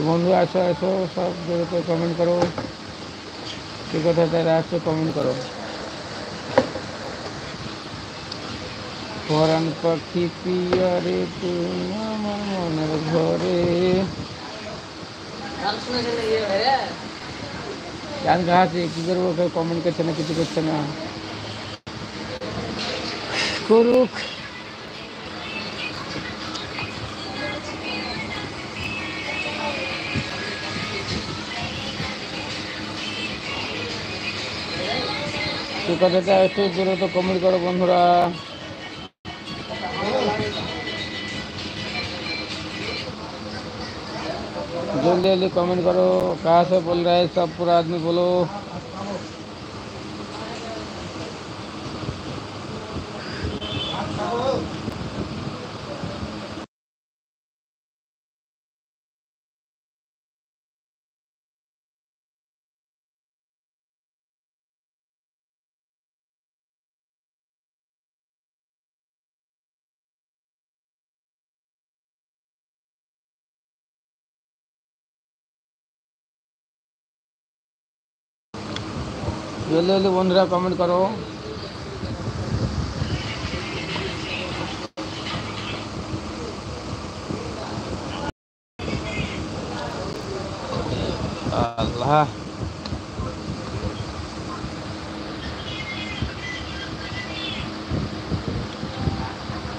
বন্ধু আসো আসো, সব দ্রুত কমেন্ট করো, কি কথা তারা আসো কমেন্ট করো। পরাণ পাখি প্রিয়া রে তুমি আমার মনের ঘরে। গান গাছে কি করবো, কেউ কমেন্ট করছে না, কিছু করছে না, করুক। কি কথাটা একটু দ্রুত কমেন্ট করো বন্ধুরা। जल्दी जल्दी कमेंट करो, कहाँ से बोल रहे हैं सब पूरा आदमी बोलो। जल्दी जल्दी बंधुरा कमेंट करो। अल्लाह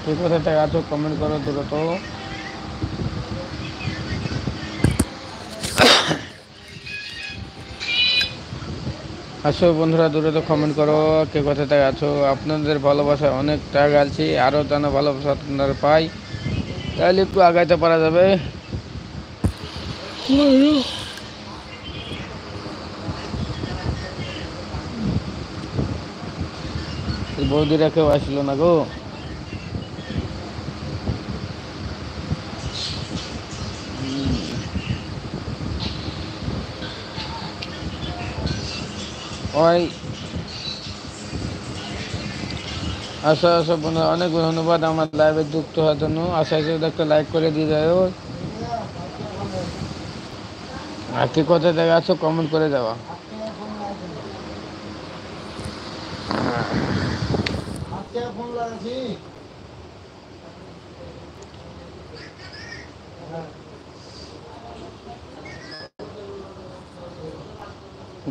ठीक है, आज कमेंट करो दूर तो। আসো বন্ধুরা দূরে তো কমেন্ট করো, কে কোথায় আছো। আপনাদের ভালোবাসা অনেক টাকা আছি, আরও যেন ভালোবাসা আপনারা পাই, তাহলে একটু আগাইতে পারা যাবে। বৌদিরা কেউ আসলো না গো। ওই আচ্ছা আচ্ছা বন্ধুরা, অনেক ধন্যবাদ আমার লাইভে যুক্ত হওয়ার জন্য। আশা করি একটা লাইক করে দিয়ে যায়, আর কি কোথায় দেখা আছো কমেন্ট করে দেওয়া।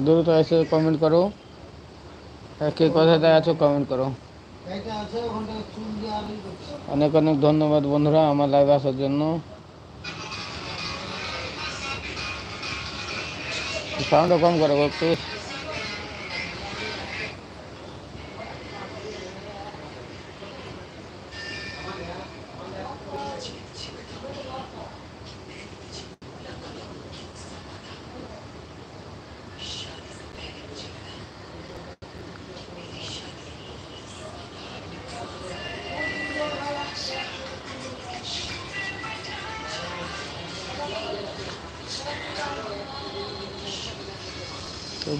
দ্রুত এসে কমেন্ট করো, কে কোথায় দেখা আছো কমেন্ট করো। অনেক অনেক ধন্যবাদ বন্ধুরা আমার লাইভে আসার জন্য। সাউন্ডটা কম করো একটু।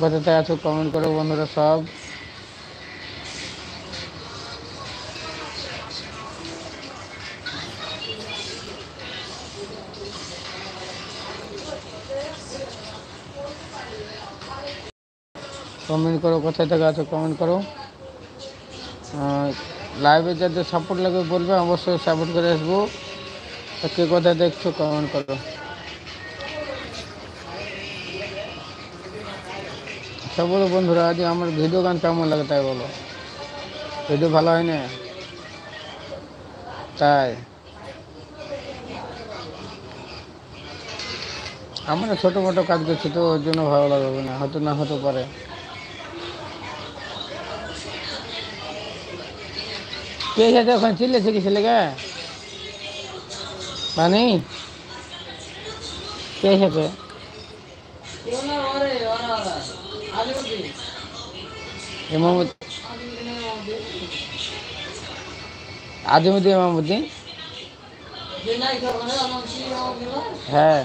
কোথায় আছো কমেন্ট করো বন্ধুরা সব। কমেন্ট করো, কোথায় থেকে আছো কমেন্ট করো। লাইভে যাদের সাপোর্ট লাগবে বলবে, অবশ্যই সাপোর্ট করে আসবো। কে কোথায় দেখছো কমেন্ট করো। সব বলো বন্ধুরা, আজ আমার ভিডিও গান কেমন লাগে তাই বলো। ভিডিও ভালো হয় না তাই আমরা ছোটো মোটো কাজ করছি তো, ওর জন্য ভালো লাগবে না, হয়তো না হতে পারে। কে সাথে ওখানে চিল্লেছে কি ছেলেকে মানে কে সাথে আজিমুদ্দিন ইমামুদ্দিন। হ্যাঁ